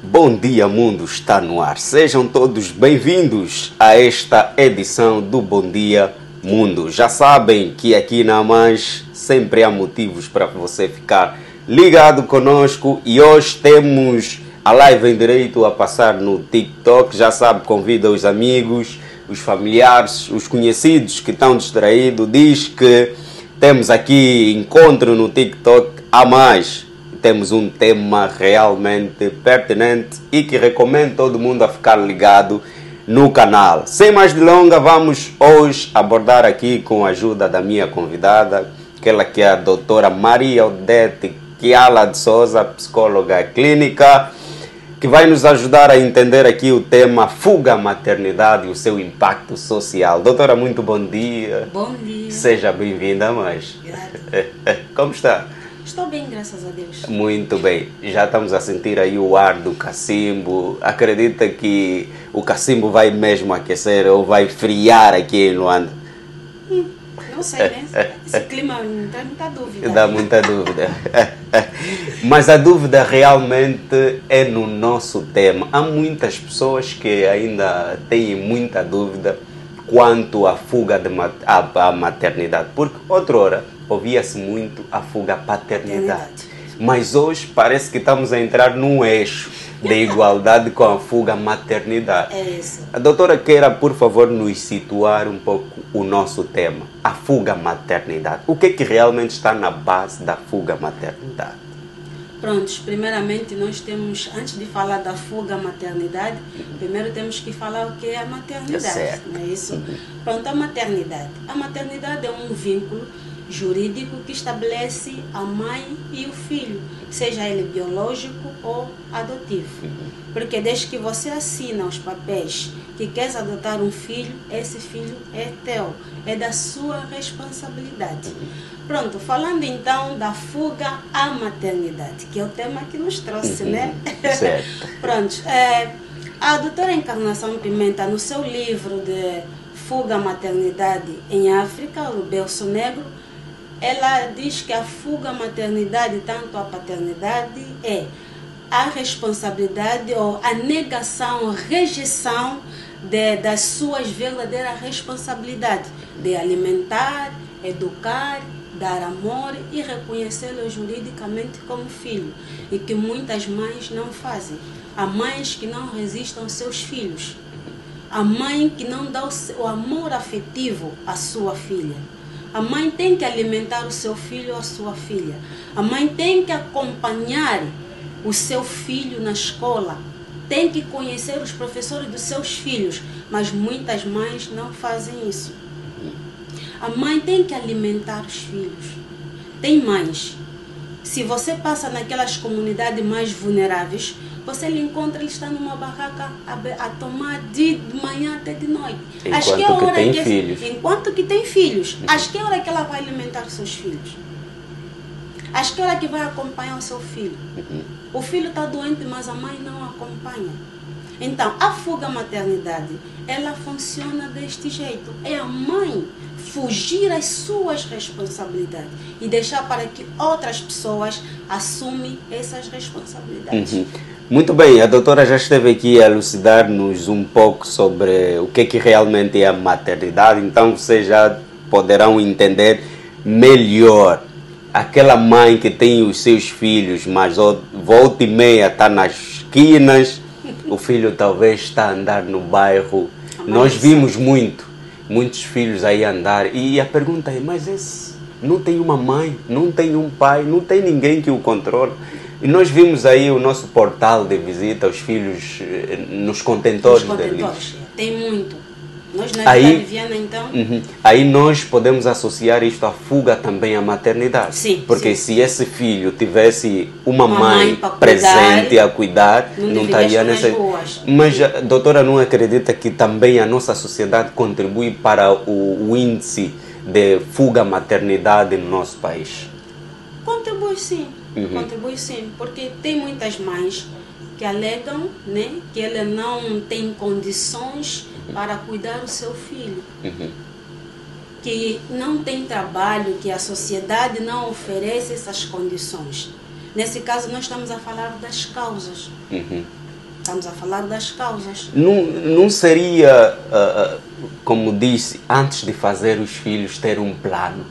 Bom dia, mundo está no ar. Sejam todos bem-vindos a esta edição do Bom Dia Mundo. Já sabem que aqui na Mais sempre há motivos para você ficar ligado conosco e hoje temos a live em direito a passar no TikTok. Já sabe, convida os amigos, os familiares, os conhecidos que estão distraídos. Diz que temos aqui encontro no TikTok a mais. Temos um tema realmente pertinente e que recomendo todo mundo a ficar ligado no canal. Sem mais delongas, vamos hoje abordar aqui com a ajuda da minha convidada, aquela que é a doutora Maria Odete Kiala de Souza, psicóloga clínica, que vai nos ajudar a entender aqui o tema fuga à maternidade e o seu impacto social. Doutora, muito bom dia. Bom dia. Seja bem-vinda a mais. Como está? Estou bem, graças a Deus. Muito bem. Já estamos a sentir aí o ar do cacimbo. Acredita que o cacimbo vai mesmo aquecer ou vai friar aqui em Luanda? Não sei, né? Esse clima dá muita dúvida. Dá muita dúvida. Mas a dúvida realmente é no nosso tema. Há muitas pessoas que ainda têm muita dúvida quanto à fuga à maternidade. Porque outrora ouvia-se muito a fuga à paternidade. Mas hoje parece que estamos a entrar num eixo de igualdade com a fuga à maternidade. É isso. A doutora queira, por favor, nos situar um pouco o nosso tema, a fuga à maternidade. O que é que realmente está na base da fuga à maternidade? Prontos, primeiramente nós temos, antes de falar da fuga à maternidade, primeiro temos que falar o que é a maternidade. Certo. Não é isso? Pronto, a maternidade. A maternidade é um vínculo jurídico que estabelece a mãe e o filho, seja ele biológico ou adotivo. Porque desde que você assina os papéis que queres adotar um filho, esse filho é teu, é da sua responsabilidade. Pronto, falando então da fuga à maternidade, que é o tema que nos trouxe, né? Certo. Pronto, a doutora Encarnação Pimenta, no seu livro de Fuga à Maternidade em África, o Berço Negro, ela diz que a fuga à maternidade, tanto a paternidade, é a responsabilidade ou a negação, rejeição das suas verdadeiras responsabilidades de alimentar, educar, dar amor e reconhecê-lo juridicamente como filho, e que muitas mães não fazem. Há mães que não resistem aos seus filhos, a mãe que não dá o amor afetivo à sua filha. A mãe tem que alimentar o seu filho ou a sua filha. A mãe tem que acompanhar o seu filho na escola. Tem que conhecer os professores dos seus filhos. Mas muitas mães não fazem isso. A mãe tem que alimentar os filhos. Tem mães. Se você passa naquelas comunidades mais vulneráveis, você lhe encontra, ele está numa barraca a tomar de manhã até de noite. Enquanto que tem filhos. Às que hora que ela vai alimentar os seus filhos? Às que hora que vai acompanhar o seu filho? O filho está doente, mas a mãe não acompanha. Então, a fuga à maternidade, ela funciona deste jeito. É a mãe fugir às suas responsabilidades e deixar para que outras pessoas assumam essas responsabilidades. Muito bem, a doutora já esteve aqui a elucidar-nos um pouco sobre o que realmente é a maternidade, então vocês já poderão entender melhor. Aquela mãe que tem os seus filhos, mas volta e meia está nas esquinas, o filho talvez está a andar no bairro. Nós vimos muitos filhos aí andar, e a pergunta é, mas esse não tem uma mãe, não tem um pai, não tem ninguém que o controle. E nós vimos aí o nosso portal de visita, os filhos nos contentores. Tem muito. Nós na Vila de Viana, então... Aí nós podemos associar isto à fuga também à maternidade. Sim. Porque sim. Se esse filho tivesse uma mãe presente a cuidar, não estaria nessa... Mas a doutora não acredita que também a nossa sociedade contribui para o índice de fuga à maternidade no nosso país? Contribui sim. Contribui sim, porque tem muitas mães que alegam, né, que ela não tem condições para cuidar do seu filho, que não tem trabalho, que a sociedade não oferece essas condições. Nesse caso, nós estamos a falar das causas. Estamos a falar das causas. Não seria, como disse, antes de fazer os filhos, ter um plano,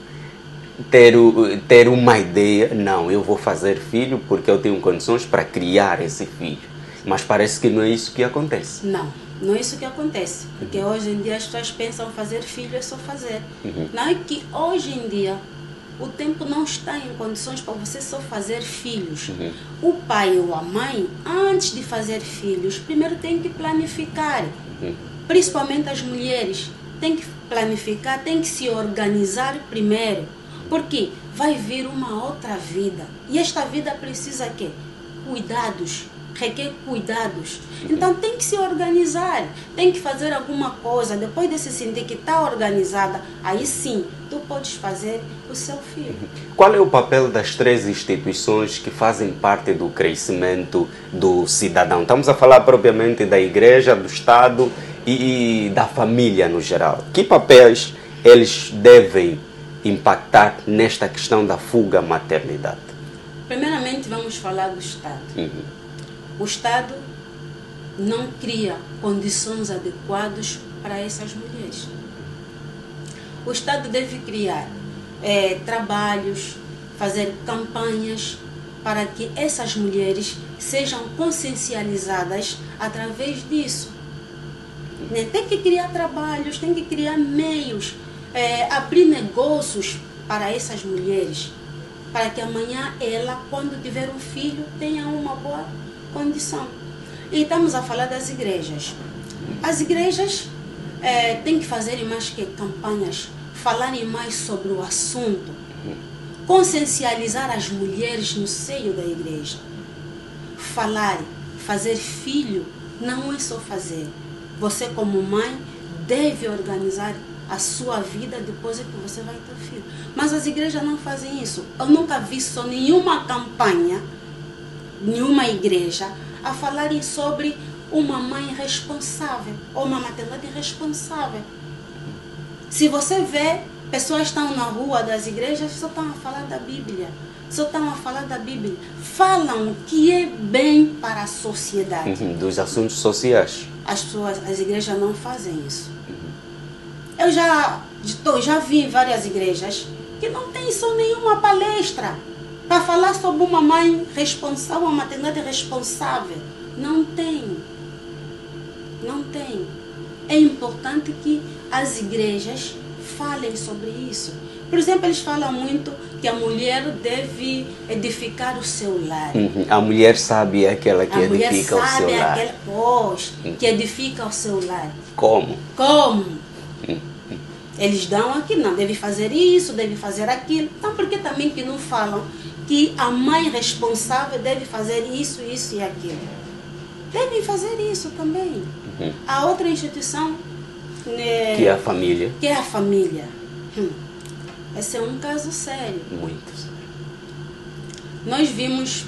ter uma ideia? Não, eu vou fazer filho porque eu tenho condições para criar esse filho. Mas parece que não é isso que acontece. Não é isso que acontece. Porque hoje em dia as pessoas pensam fazer filho é só fazer. Não é que hoje em dia o tempo não está em condições para você só fazer filhos. O pai ou a mãe, antes de fazer filhos, primeiro tem que planificar. Principalmente as mulheres, tem que planificar, tem que se organizar primeiro. Porque vai vir uma outra vida. E esta vida precisa quê? Cuidados. Requer cuidados. Então tem que se organizar, tem que fazer alguma coisa. Depois de se sentir que está organizada, aí sim, tu podes fazer o seu filho. Qual é o papel das três instituições que fazem parte do crescimento do cidadão? Estamos a falar propriamente da igreja, do Estado e da família no geral. Que papéis eles devem impactar nesta questão da fuga à maternidade? Primeiramente vamos falar do Estado. O Estado não cria condições adequadas para essas mulheres. O Estado deve criar trabalhos, fazer campanhas para que essas mulheres sejam consciencializadas através disso. Tem que criar trabalhos, tem que criar meios, abrir negócios para essas mulheres, para que amanhã ela, quando tiver um filho, tenha uma boa condição. E estamos a falar das igrejas. As igrejas têm que fazer mais que campanhas, falarem mais sobre o assunto, consciencializar as mulheres no seio da igreja. Fazer filho não é só fazer. Você como mãe deve organizar a sua vida depois é que você vai ter filho. Mas as igrejas não fazem isso. Eu nunca vi só nenhuma campanha, nenhuma igreja, a falarem sobre uma mãe responsável ou uma maternidade responsável. Se você vê, pessoas estão na rua das igrejas, só estão a falar da Bíblia. Só estão a falar da Bíblia. Falam o que é bem para a sociedade. Dos assuntos sociais. As igrejas não fazem isso. Eu já vi várias igrejas que não tem só nenhuma palestra para falar sobre uma mãe responsável, uma maternidade responsável. Não tem. Não tem. É importante que as igrejas falem sobre isso. Por exemplo, eles falam muito que a mulher deve edificar o seu lar. A mulher sábia é aquela que edifica o seu lar. Que edifica o seu lar. Como? Eles dão aqui, não, deve fazer isso, deve fazer aquilo. Então, por que também que não falam que a mãe responsável deve fazer isso, isso e aquilo? Devem fazer isso também. A outra instituição... que é a família. Que é a família. Esse é um caso sério. Muito sério. Nós vimos,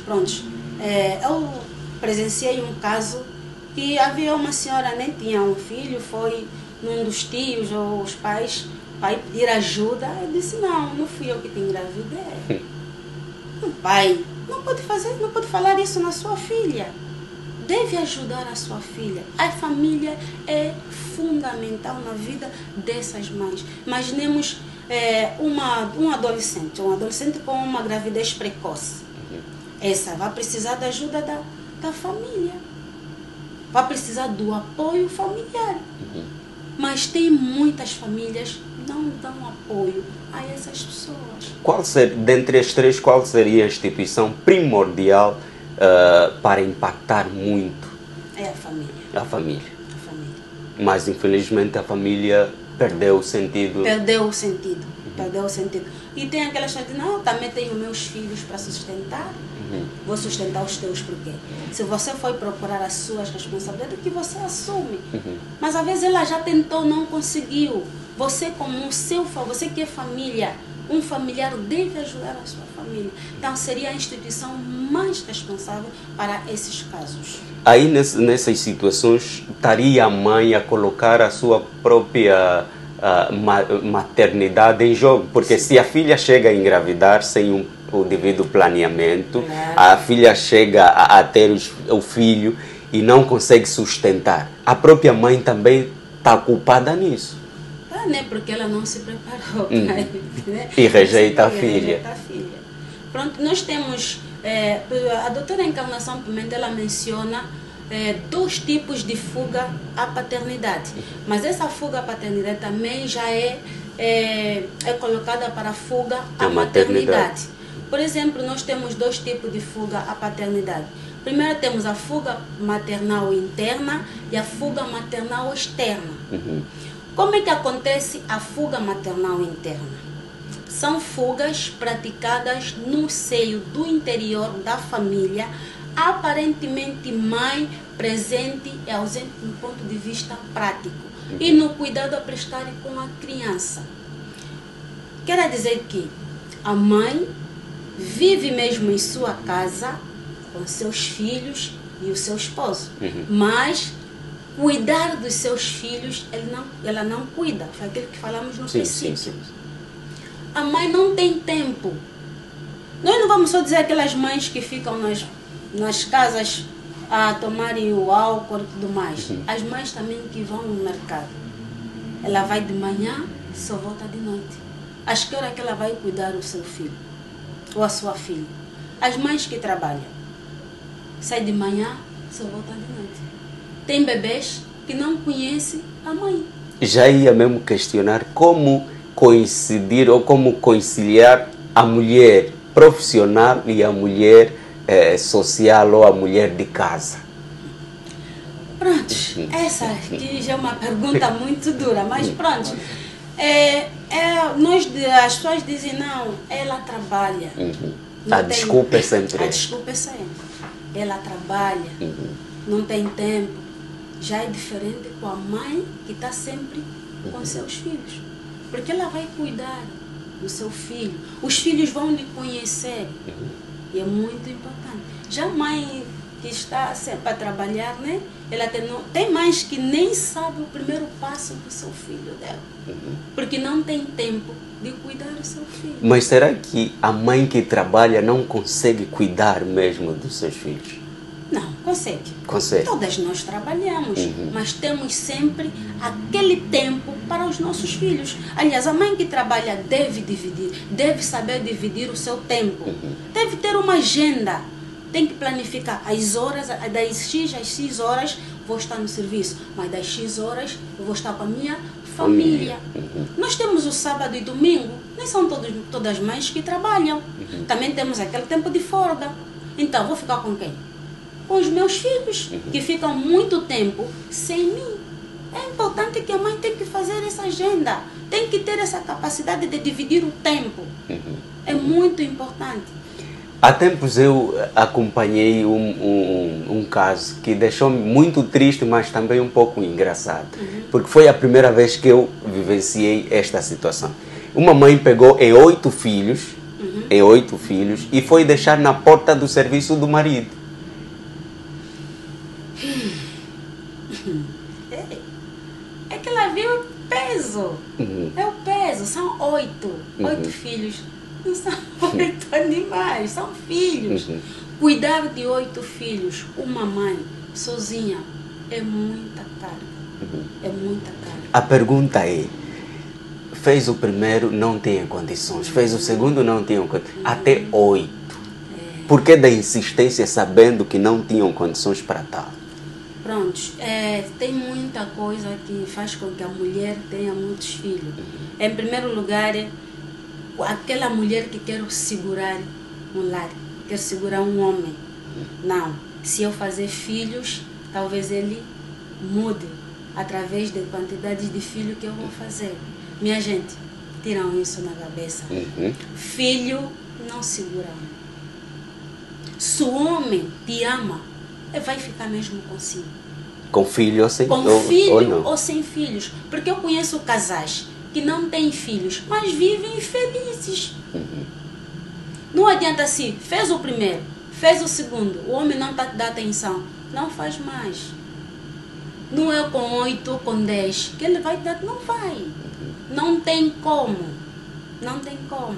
eu presenciei um caso que havia uma senhora, nem tinha um filho, foi num dos tios ou os pais vai pedir ajuda. Eu disse, não fui eu que te engravidei. O pai não pode falar isso na sua filha. Deve ajudar a sua filha. A família é fundamental na vida dessas mães. Imaginemos um adolescente com uma gravidez precoce. Essa vai precisar da ajuda da família. Vai precisar do apoio familiar. Mas tem muitas famílias que não dão apoio a essas pessoas. Dentre as três, qual seria a instituição primordial para impactar muito? É a família. A família. Mas infelizmente a família perdeu o sentido. Perdeu o sentido. E tem aquelas que dizem, não, também tenho meus filhos para sustentar. Vou sustentar os teus por quê? Se você foi procurar as suas responsabilidades, que você assume. Mas às vezes ela já tentou, não conseguiu. Você como você que é família, um familiar deve ajudar a sua família. Então seria a instituição mais responsável para esses casos. Aí nessas situações estaria a mãe a colocar a sua própria maternidade em jogo, porque se a filha chega a engravidar sem o devido planeamento, a filha chega a ter o filho e não consegue sustentar, a própria mãe também está culpada nisso. Né? Porque ela não se preparou para né? E rejeita a filha. Pronto, nós temos, a doutora Encarnação Pimenta, ela menciona dois tipos de fuga à paternidade. Mas essa fuga à paternidade também já é colocada para a fuga à maternidade. Por exemplo, nós temos dois tipos de fuga à paternidade. Primeiro temos a fuga maternal interna e a fuga maternal externa. Como é que acontece a fuga maternal interna? São fugas praticadas no seio do interior da família, aparentemente mãe presente e ausente do ponto de vista prático e no cuidado a prestar com a criança. Quer dizer que a mãe vive mesmo em sua casa com seus filhos e o seu esposo, mas cuidar dos seus filhos, ela não cuida. Foi aquilo que falamos no princípio. A mãe não tem tempo. Nós não vamos só dizer aquelas mães que ficam nas casas a tomarem o álcool e tudo mais. As mães também que vão no mercado. Ela vai de manhã, só volta de noite. Às que hora que ela vai cuidar do seu filho ou a sua filha? As mães que trabalham. Sai de manhã, só volta de noite. Tem bebês que não conhecem a mãe. Já ia mesmo questionar como coincidir ou como conciliar a mulher profissional e a mulher social ou a mulher de casa. Pronto, essa aqui já é uma pergunta muito dura, mas pronto. As pessoas dizem, não, ela trabalha. Desculpa é sempre. A desculpa é sempre. Ela trabalha, não tem tempo. Já é diferente com a mãe que está sempre com seus filhos. Porque ela vai cuidar do seu filho. Os filhos vão lhe conhecer. E é muito importante. Já a mãe que está sempre a trabalhar, né? Ela tem mães que nem sabem o primeiro passo do seu filho dela. Porque não tem tempo de cuidar do seu filho. Mas será que a mãe que trabalha não consegue cuidar mesmo dos seus filhos? Não, consegue. Consegue. Todas nós trabalhamos, mas temos sempre aquele tempo para os nossos filhos. Aliás, a mãe que trabalha deve dividir, deve saber dividir o seu tempo. Deve ter uma agenda. Tem que planificar as horas, das X às X horas vou estar no serviço, mas das X horas eu vou estar com a minha família. Nós temos o sábado e domingo, nem são todas as mães que trabalham. Também temos aquele tempo de folga. Então, vou ficar com quem? Com os meus filhos, que ficam muito tempo sem mim. É importante que a mãe tenha que fazer essa agenda, tem que ter essa capacidade de dividir o tempo. É muito importante. Há tempos eu acompanhei um caso que deixou-me muito triste, mas também um pouco engraçado. Porque foi a primeira vez que eu vivenciei esta situação. Uma mãe pegou 8 filhos, e foi deixar na porta do serviço do marido. É que ela viu o peso. É o peso, são 8 filhos. Não são 8 animais, são filhos. Cuidar de 8 filhos, uma mãe, sozinha, é muita carga. É muita carga. A pergunta é, fez o primeiro, não tinha condições. Fez o segundo, não tinha condições. Até 8. Por que da insistência sabendo que não tinham condições para tal? Prontos, tem muita coisa que faz com que a mulher tenha muitos filhos. Em primeiro lugar, aquela mulher que quer segurar um lar, quer segurar um homem. Não, se eu fazer filhos, talvez ele mude através da quantidade de filhos que eu vou fazer. Minha gente, tiram isso na cabeça. Filho não segura. Se o homem te ama, ele vai ficar mesmo consigo. Com filho ou sem filhos? Com filho ou sem filhos. Porque eu conheço casais que não têm filhos, mas vivem felizes. Não adianta assim, fez o primeiro, fez o segundo, o homem não está te dando atenção, não faz mais. Não é com 8 ou com 10 que ele vai te dar, não vai. Não tem como. Não tem como.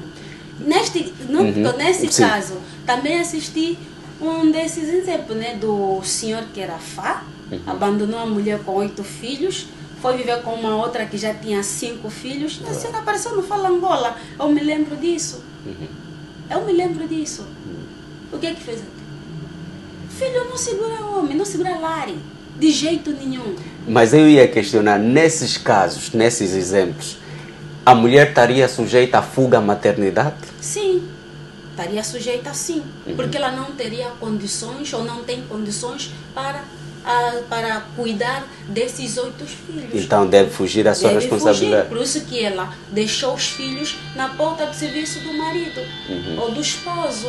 Nesse caso, também assisti Um desses exemplos, né, do senhor que era Fá, abandonou a mulher com 8 filhos, foi viver com uma outra que já tinha 5 filhos. A senhora apareceu no Fala Angola. Eu me lembro disso. Eu me lembro disso. O que é que fez? Filho não segura homem, não segura lare. De jeito nenhum. Mas eu ia questionar, nesses casos, nesses exemplos, a mulher estaria sujeita à fuga à maternidade? Sim, estaria sujeita sim. Porque ela não teria condições ou não tem condições para cuidar desses 8 filhos. Então deve fugir à sua Deve responsabilidade. fugir. Por isso que ela deixou os filhos na porta de serviço do marido ou do esposo.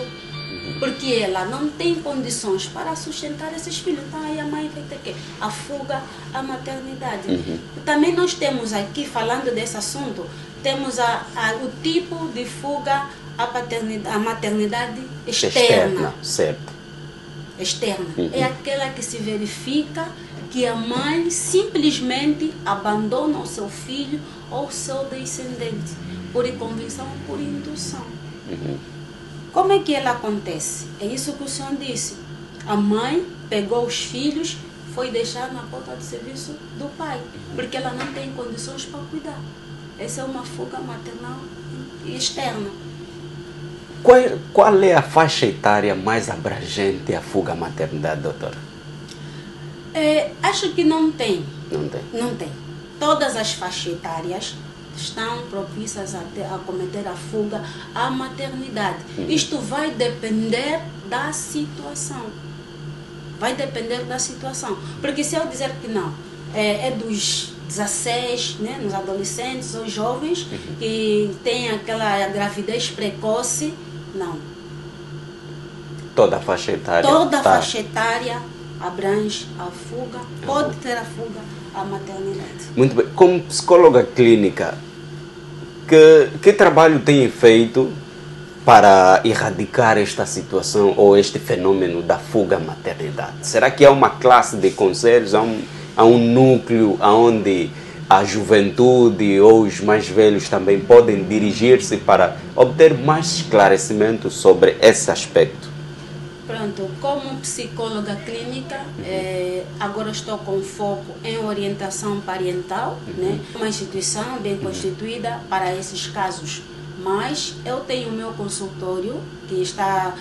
Porque ela não tem condições para sustentar esses filhos. Então aí a mãe vai ter que a fuga à maternidade. Também nós temos aqui, falando desse assunto, temos o tipo de fuga à maternidade externa. Certo. Externa. É aquela que se verifica que a mãe simplesmente abandona o seu filho ou seu descendente por convenção ou por indução. Como é que ela acontece? É isso que o senhor disse. A mãe pegou os filhos, foi deixar na porta de serviço do pai, porque ela não tem condições para cuidar. Essa é uma fuga maternal externa. Qual é a faixa etária mais abrangente à fuga à maternidade, doutora? Acho que não tem. Não tem. Não tem. Todas as faixas etárias estão propícias a cometer a fuga à maternidade. Isto vai depender da situação. Vai depender da situação. Porque se eu dizer que não, é dos 16, né, nos adolescentes ou jovens que têm aquela gravidez precoce, não. Toda a faixa etária. Toda a faixa etária abrange a fuga, pode ter a fuga à maternidade. Muito bem. Como psicóloga clínica, que trabalho tem feito para erradicar esta situação ou este fenômeno da fuga à maternidade? Será que há uma classe de conselhos, há um núcleo onde a juventude ou os mais velhos também podem dirigir-se para obter mais esclarecimento sobre esse aspecto? Pronto, como psicóloga clínica, agora estou com foco em orientação parental, né? Uma instituição bem constituída para esses casos. Mas eu tenho o meu consultório, que está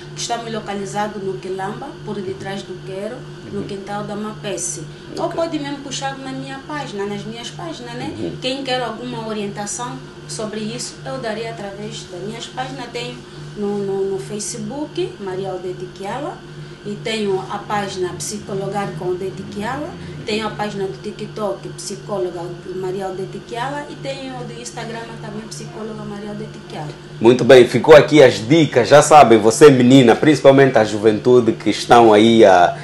localizado no Quilamba, por detrás do Quero, no quintal da Mapesse. Ou pode mesmo puxar na minha página, nas minhas páginas, né? Quem quer alguma orientação sobre isso, eu darei através das minhas páginas. Tenho no Facebook, Maria Odete Kiala, e tenho a página Psicologar com Odete Kiala, tenho a página do TikTok, Psicóloga Maria Odete Kiala, e tenho do Instagram também, Psicóloga Maria Odete Kiala. Muito bem, ficou aqui as dicas, já sabem, você menina, principalmente a juventude que estão aí a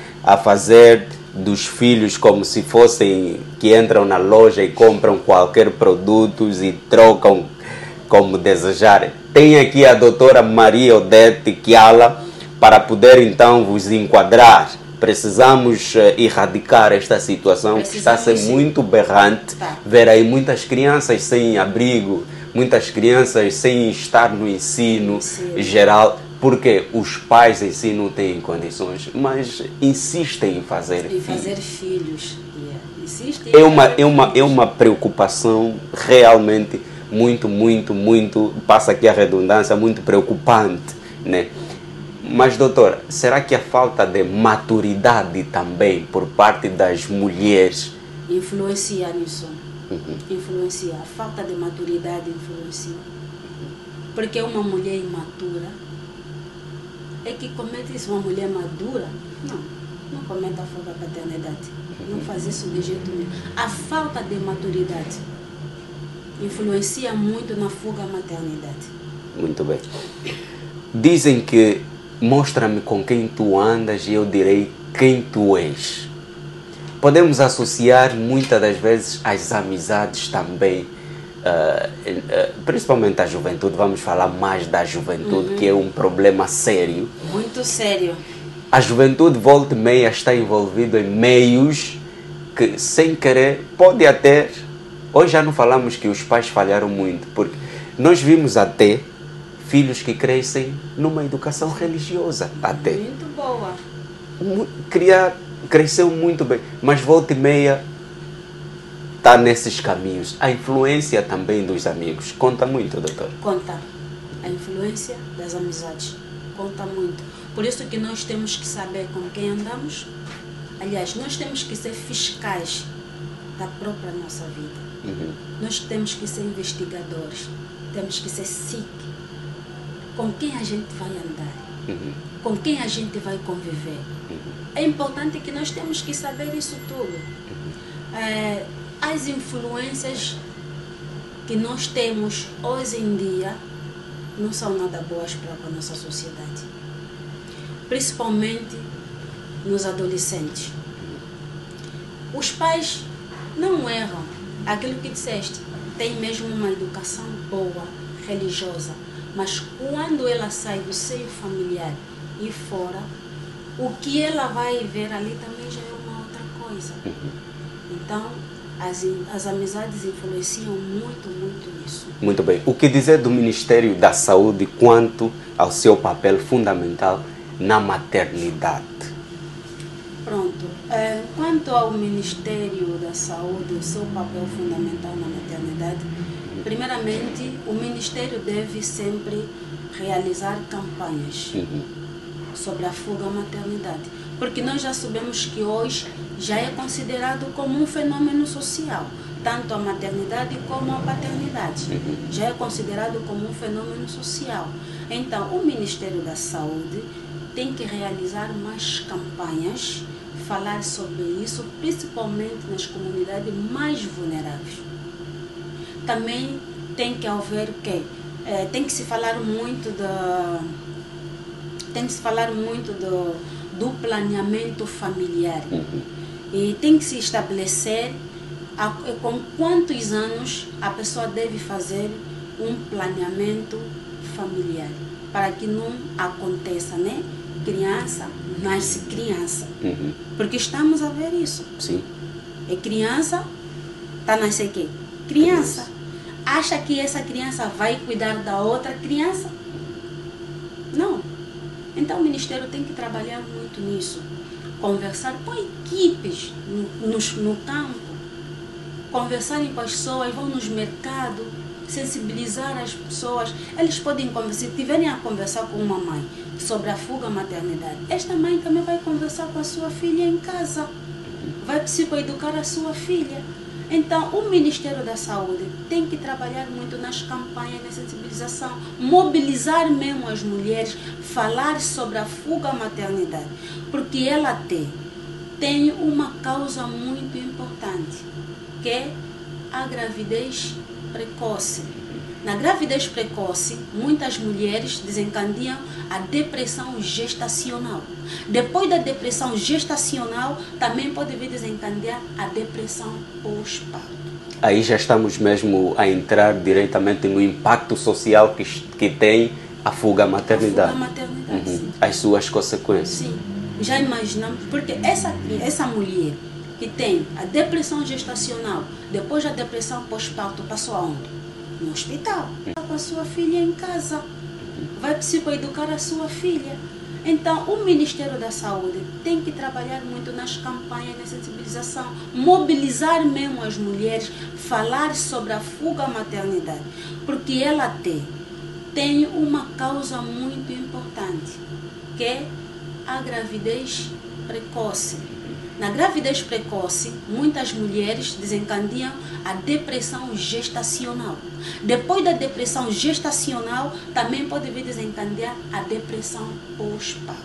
fazer dos filhos como se fossem, que entram na loja e compram qualquer produto e trocam como desejarem. Tem aqui a doutora Maria Odete Kiala para poder então vos enquadrar. Precisamos erradicar esta situação que está a ser muito berrante. Ver aí muitas crianças sem abrigo, muitas crianças sem estar no ensino geral, porque os pais em si não têm condições, mas insistem em fazer filhos. É uma preocupação realmente muito, passa aqui a redundância, muito preocupante, né? Mas, doutora, será que a falta de maturidade também por parte das mulheres influencia nisso? Influencia. A falta de maturidade influencia. Porque uma mulher imatura é que comete isso. Uma mulher madura, não comete a fuga da paternidade. Não faz isso de jeito nenhum. A falta de maturidade influencia muito na fuga à maternidade. Muito bem. Dizem que mostra-me com quem tu andas e eu direi quem tu és. Podemos associar muitas das vezes as amizades também, principalmente a juventude. Vamos falar mais da juventude, que é um problema sério. Muito sério. A juventude, volta e meia, está envolvida em meios que, sem querer, pode até... Hoje já não falamos que os pais falharam muito, porque nós vimos até filhos que crescem numa educação religiosa até. Muito boa. Cresceu muito bem, mas volta e meia está nesses caminhos. A influência também dos amigos conta muito, doutor? Conta. A influência das amizades conta muito. Por isso que nós temos que saber com quem andamos. Aliás, nós temos que ser fiscais da própria nossa vida. Nós temos que ser investigadores. Temos que ser SIC. Com quem a gente vai andar. Com quem a gente vai conviver. É importante que nós temos que saber isso tudo. As influências que nós temos hoje em dia não são nada boas para a nossa sociedade. Principalmente nos adolescentes. Os pais não erram. Aquilo que disseste, tem mesmo uma educação boa, religiosa. Mas quando ela sai do seio familiar e fora, o que ela vai ver ali também já é uma outra coisa. Então, as amizades influenciam muito nisso. Muito bem. O que dizer do Ministério da Saúde quanto ao seu papel fundamental na maternidade? Pronto. Quanto ao Ministério da Saúde, o seu papel fundamental na maternidade, primeiramente, o Ministério deve sempre realizar campanhas sobre a fuga à maternidade. Porque nós já sabemos que hoje já é considerado como um fenômeno social, tanto a maternidade como a paternidade. Já é considerado como um fenômeno social. Então, o Ministério da Saúde tem que realizar mais campanhas, falar sobre isso, principalmente nas comunidades mais vulneráveis. Também tem que haver tem que se falar muito do planeamento familiar. E tem que se estabelecer com quantos anos a pessoa deve fazer um planeamento familiar, para que não aconteça, né? Criança nasce criança. Porque estamos a ver isso. Sim. É criança, está nascendo o quê? Criança. Acha que essa criança vai cuidar da outra criança? Não. Então o Ministério tem que trabalhar muito nisso. Conversar com equipes no campo. Conversarem com as pessoas, vão nos mercados, sensibilizar as pessoas. Eles podem conversar, se tiverem a conversar com uma mãe sobre a fuga à maternidade, esta mãe também vai conversar com a sua filha em casa. Vai psicoeducar a sua filha. Então, o Ministério da Saúde tem que trabalhar muito nas campanhas de sensibilização, mobilizar mesmo as mulheres, falar sobre a fuga à maternidade, porque ela tem uma causa muito importante, que é a gravidez precoce. Na gravidez precoce, muitas mulheres desencadeam a depressão gestacional. Depois da depressão gestacional, também pode vir desencadear a depressão pós-parto. Aí já estamos mesmo a entrar diretamente no impacto social que tem a fuga à maternidade. A fuga à maternidade, sim. As suas consequências. Sim, já imaginamos, porque essa mulher que tem a depressão gestacional, depois da depressão pós-parto, passou aonde? No hospital, com a sua filha em casa, vai psicoeducar a sua filha. Então, o Ministério da Saúde tem que trabalhar muito nas campanhas de sensibilização, mobilizar mesmo as mulheres, falar sobre a fuga à maternidade, porque ela tem uma causa muito importante, que é a gravidez precoce. Na gravidez precoce, muitas mulheres desencadeam a depressão gestacional. Depois da depressão gestacional, também pode vir desencadear a depressão pós-parto.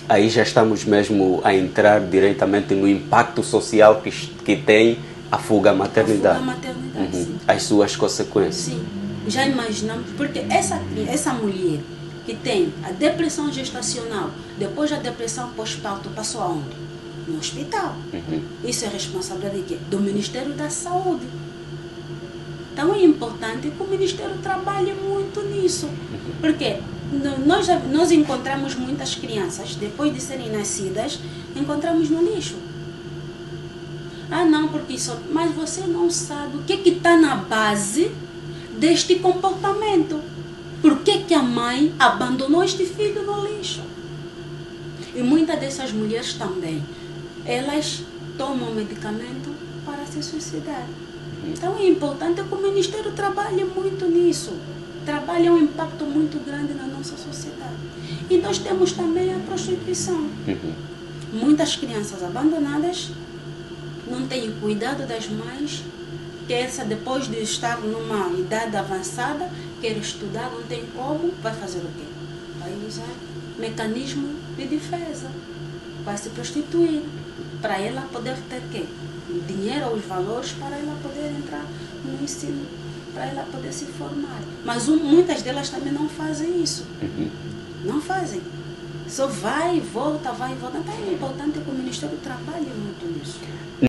Aí já estamos mesmo a entrar diretamente no impacto social que tem a fuga à maternidade. A fuga à maternidade, sim. As suas consequências. Sim, já imaginamos, porque essa mulher que tem a depressão gestacional, depois da depressão pós-parto, passou aonde? No hospital. Isso é responsabilidade de quê? Do Ministério da Saúde. Então é importante que o Ministério trabalhe muito nisso. Porque nós encontramos muitas crianças, depois de serem nascidas, encontramos no lixo. Ah não, porque isso... Mas você não sabe o que está na base deste comportamento. Por que é que a mãe abandonou este filho no lixo? E muitas dessas mulheres também, elas tomam medicamento para se suicidar. Então é importante que o Ministério trabalhe muito nisso. Trabalha um impacto muito grande na nossa sociedade. E nós temos também a prostituição. Muitas crianças abandonadas não têm cuidado das mães, que essa depois de estar numa idade avançada, quer estudar, não tem como, vai fazer o quê? Vai usar mecanismo de defesa, vai se prostituir, para ela poder ter quê? O dinheiro ou os valores para ela poder entrar no ensino, para ela poder se formar. Mas muitas delas também não fazem isso. Não fazem. Só vai e volta, vai e volta. Então é importante que o Ministério trabalhe muito nisso.